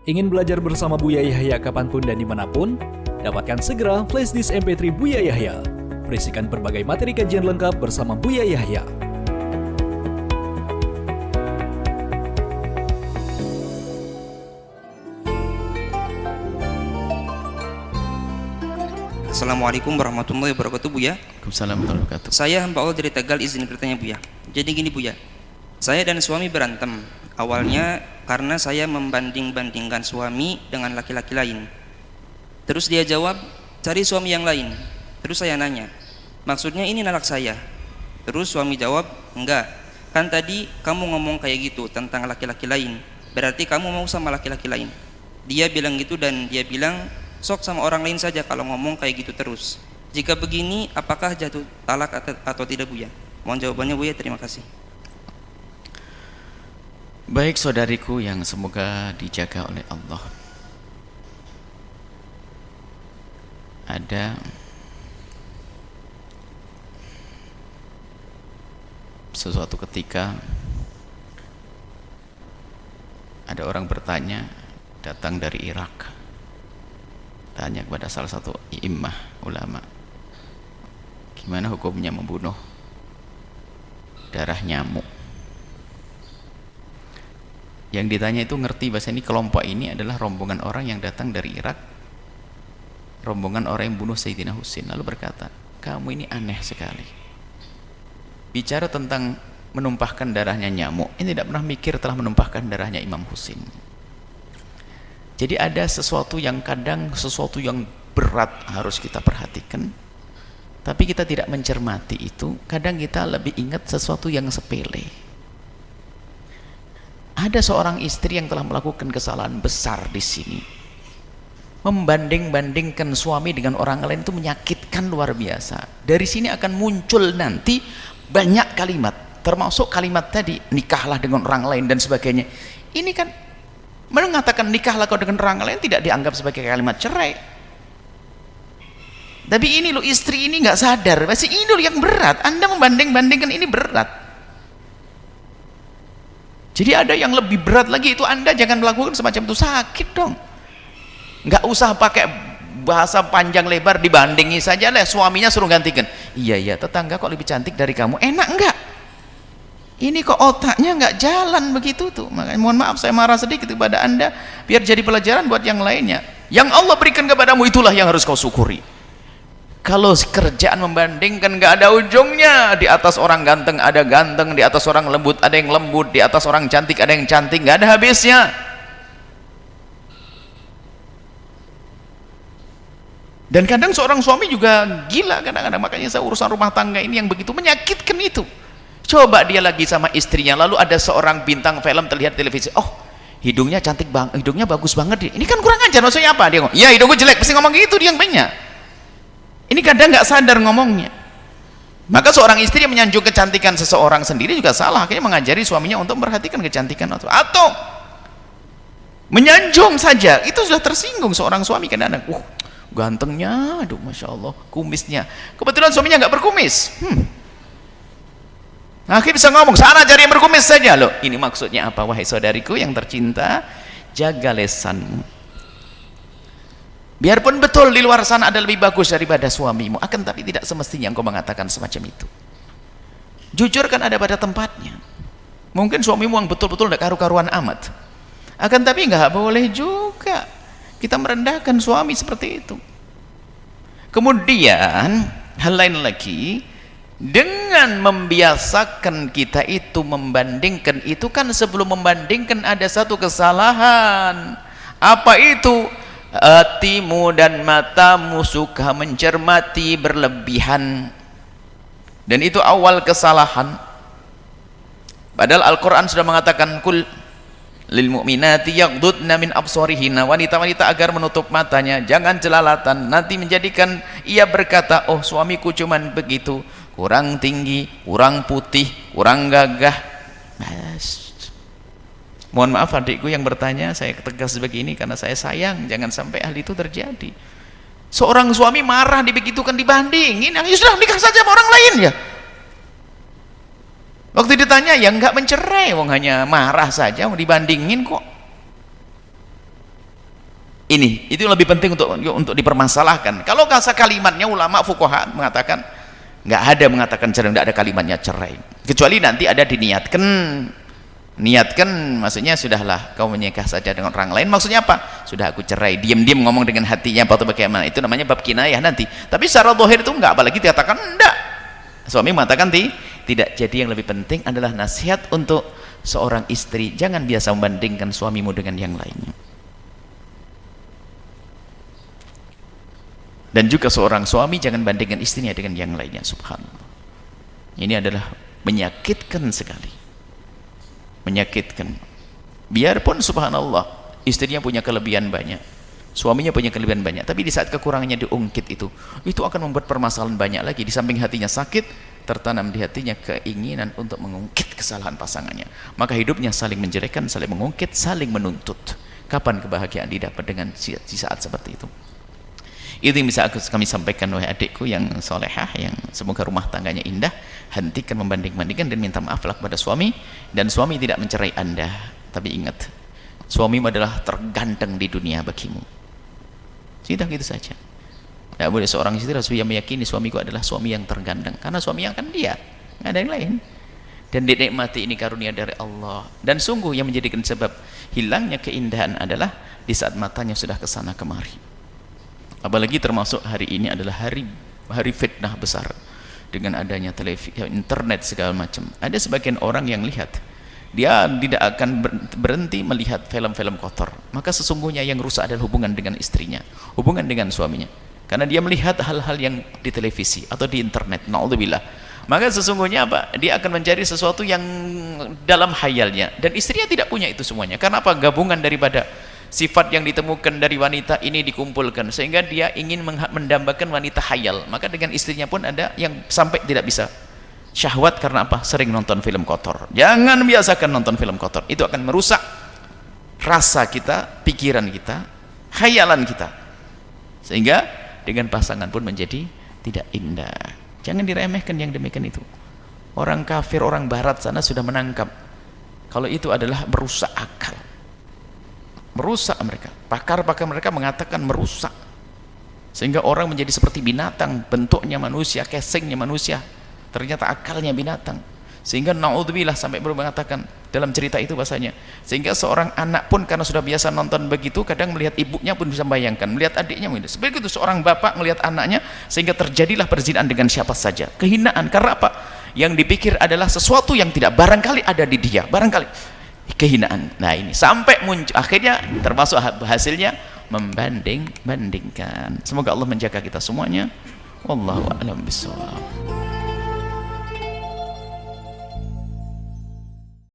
Ingin belajar bersama Buya Yahya kapanpun dan dimanapun? Dapatkan segera flashdisk MP3 Buya Yahya. Berisikan berbagai materi kajian lengkap bersama Buya Yahya. Assalamualaikum warahmatullahi wabarakatuh, Buya. Waalaikumsalam warahmatullahi wabarakatuh. Saya hamba Allah dari Tegal, izin bertanya, Buya. Jadi gini, Buya, saya dan suami berantem. Awalnya karena saya membanding-bandingkan suami dengan laki-laki lain. Terus dia jawab, cari suami yang lain. Terus saya nanya, maksudnya ini anak saya? Terus suami jawab, enggak, kan tadi kamu ngomong kayak gitu tentang laki-laki lain, berarti kamu mau sama laki-laki lain. Dia bilang gitu, dan dia bilang sok sama orang lain saja kalau ngomong kayak gitu terus. Jika begini, apakah jatuh talak atau tidak, Buya? Mohon jawabannya, Buya. Terima kasih. Baik saudariku yang semoga dijaga oleh Allah. Ada sesuatu ketika ada orang bertanya, datang dari Irak, tanya kepada salah satu imam ulama, gimana hukumnya membunuh darah nyamuk. Yang ditanya itu ngerti bahasa ini, kelompok ini adalah rombongan orang yang datang dari Irak, rombongan orang yang bunuh Sayyidina Husain. Lalu berkata, kamu ini aneh sekali, bicara tentang menumpahkan darahnya nyamuk, ini tidak pernah mikir telah menumpahkan darahnya Imam Husain. Jadi ada sesuatu yang kadang, sesuatu yang berat harus kita perhatikan, tapi kita tidak mencermati itu. Kadang kita lebih ingat sesuatu yang sepele. Ada seorang istri yang telah melakukan kesalahan besar di sini. Membanding-bandingkan suami dengan orang lain itu menyakitkan luar biasa. Dari sini akan muncul nanti banyak kalimat, termasuk kalimat tadi, nikahlah dengan orang lain dan sebagainya. Ini kan mengatakan nikahlah kau dengan orang lain tidak dianggap sebagai kalimat cerai. Tapi ini loh, istri ini nggak sadar, masih ini loh yang berat. Anda membanding-bandingkan ini berat. Jadi ada yang lebih berat lagi, itu Anda jangan melakukan semacam itu, sakit dong. Nggak usah pakai bahasa panjang lebar, dibandingi saja lah, suaminya suruh gantikan. Iya, tetangga kok lebih cantik dari kamu, enak enggak? Ini kok otaknya nggak jalan begitu tuh. Makanya mohon maaf saya marah sedikit kepada Anda, biar jadi pelajaran buat yang lainnya. Yang Allah berikan kepadamu itulah yang harus kau syukuri. Kalau kerjaan membandingkan nggak ada ujungnya. Di atas orang ganteng ada ganteng, di atas orang lembut ada yang lembut, di atas orang cantik ada yang cantik, nggak ada habisnya. Dan kadang seorang suami juga gila kadang-kadang. Makanya saya urusan rumah tangga ini yang begitu menyakitkan itu. Coba dia lagi sama istrinya, lalu ada seorang bintang film terlihat televisi, oh hidungnya cantik banget, hidungnya bagus banget dia. Ini kan kurang ajar, maksudnya apa? Dia ngomong, ya hidungku jelek, pasti ngomong gitu dia yang banyak. Ini kadang nggak sadar ngomongnya. Maka seorang istri yang menyanjung kecantikan seseorang sendiri juga salah, akhirnya mengajari suaminya untuk memperhatikan kecantikan atau menyanjung saja, itu sudah tersinggung seorang suami. Kadang-kadang gantengnya, aduh masya Allah, kumisnya, kebetulan suaminya nggak berkumis, akhirnya bisa ngomong, sana cari yang berkumis saja. Loh, ini maksudnya apa? Wahai saudariku yang tercinta, jaga lesanmu. Biarpun betul di luar sana ada lebih bagus daripada suamimu, akan tapi tidak semestinya engkau mengatakan semacam itu. Jujur kan ada pada tempatnya. Mungkin suamimu yang betul-betul tidak karu-karuan amat, akan tapi nggak boleh juga kita merendahkan suami seperti itu. Kemudian hal lain lagi, dengan membiasakan kita itu membandingkan, itu kan sebelum membandingkan ada satu kesalahan. Apa itu? Hatimu dan matamu suka mencermati berlebihan, dan itu awal kesalahan. Padahal Al-Quran sudah mengatakan, kul lil mu'minati yaghdudna min absarihinna, wanita-wanita agar menutup matanya, jangan jelalatan, nanti menjadikan ia berkata, oh suamiku cuman begitu, kurang tinggi, kurang putih, kurang gagah. Mohon maaf adikku yang bertanya, saya tegas begini karena saya sayang, jangan sampai hal itu terjadi. Seorang suami marah dibegitukan, dibandingin, ya sudah nikah saja sama orang lain ya. Waktu ditanya, ya enggak mencerai, wong hanya marah saja, mau dibandingin kok. Ini itu lebih penting untuk dipermasalahkan. Kalau kata kalimatnya ulama fuqaha mengatakan nggak ada mengatakan cerai, nggak ada kalimatnya cerai, kecuali nanti ada niatkan maksudnya sudahlah kau menikah saja dengan orang lain, maksudnya apa? Sudah aku cerai, diam-diam ngomong dengan hatinya atau bagaimana, itu namanya bab kinayah nanti. Tapi secara zahir itu enggak, apalagi dikatakan enggak, suami mengatakan tidak. Jadi yang lebih penting adalah nasihat untuk seorang istri, jangan biasa membandingkan suamimu dengan yang lainnya. Dan juga seorang suami jangan bandingkan istrinya dengan yang lainnya. Subhanallah, ini adalah menyakitkan sekali, menyakitkan. Biarpun subhanallah istrinya punya kelebihan banyak, suaminya punya kelebihan banyak, tapi di saat kekurangannya diungkit itu akan membuat permasalahan banyak lagi. Di samping hatinya sakit, tertanam di hatinya keinginan untuk mengungkit kesalahan pasangannya. Maka hidupnya saling menjelekkan, saling mengungkit, saling menuntut. Kapan kebahagiaan didapat dengan di saat seperti itu? Itu yang bisa kami sampaikan, wahai adikku yang solehah, yang semoga rumah tangganya indah. Hentikan membanding-bandingkan dan minta maaflah kepada suami. Dan suami tidak mencerai Anda, tapi ingat, suamimu adalah terganteng di dunia bagimu. Sudah gitu saja. Tidak boleh seorang istri harus meyakini suamiku adalah suami yang terganteng, karena suami yang akan dia, nggak ada yang lain. Dan dinikmati, ini karunia dari Allah. Dan sungguh yang menjadikan sebab hilangnya keindahan adalah di saat matanya sudah kesana kemari. Apalagi termasuk hari ini adalah hari fitnah besar dengan adanya televisi, internet segala macam. Ada sebagian orang yang lihat, dia tidak akan berhenti melihat film-film kotor. Maka sesungguhnya yang rusak adalah hubungan dengan istrinya, hubungan dengan suaminya, karena dia melihat hal-hal yang di televisi atau di internet. Na'udzubillah. Maka sesungguhnya apa? Dia akan mencari sesuatu yang dalam khayalnya, dan istrinya tidak punya itu semuanya. Karena apa? Gabungan daripada sifat yang ditemukan dari wanita ini dikumpulkan, sehingga dia ingin mendambakan wanita khayal. Maka dengan istrinya pun ada yang sampai tidak bisa syahwat. Karena apa? Sering nonton film kotor. Jangan biasakan nonton film kotor, itu akan merusak rasa kita, pikiran kita, khayalan kita, sehingga dengan pasangan pun menjadi tidak indah. Jangan diremehkan yang demikian itu. Orang kafir, orang barat sana sudah menangkap kalau itu adalah merusak akal, merusak mereka. Pakar-pakar mereka mengatakan merusak, sehingga orang menjadi seperti binatang, bentuknya manusia, casingnya manusia, ternyata akalnya binatang. Sehingga na'udzubillah sampai baru mengatakan dalam cerita itu bahasanya, sehingga seorang anak pun karena sudah biasa nonton begitu, kadang melihat ibunya pun bisa membayangkan, melihat adiknya mungkin. Seperti itu seorang bapak melihat anaknya, sehingga terjadilah perzinahan dengan siapa saja. Kehinaan. Karena apa? Yang dipikir adalah sesuatu yang tidak barangkali ada di dia, barangkali kehinaan. Nah ini sampai muncul, akhirnya termasuk hasilnya membanding-bandingkan. Semoga Allah menjaga kita semuanya. Wallahu a'lam bishawab.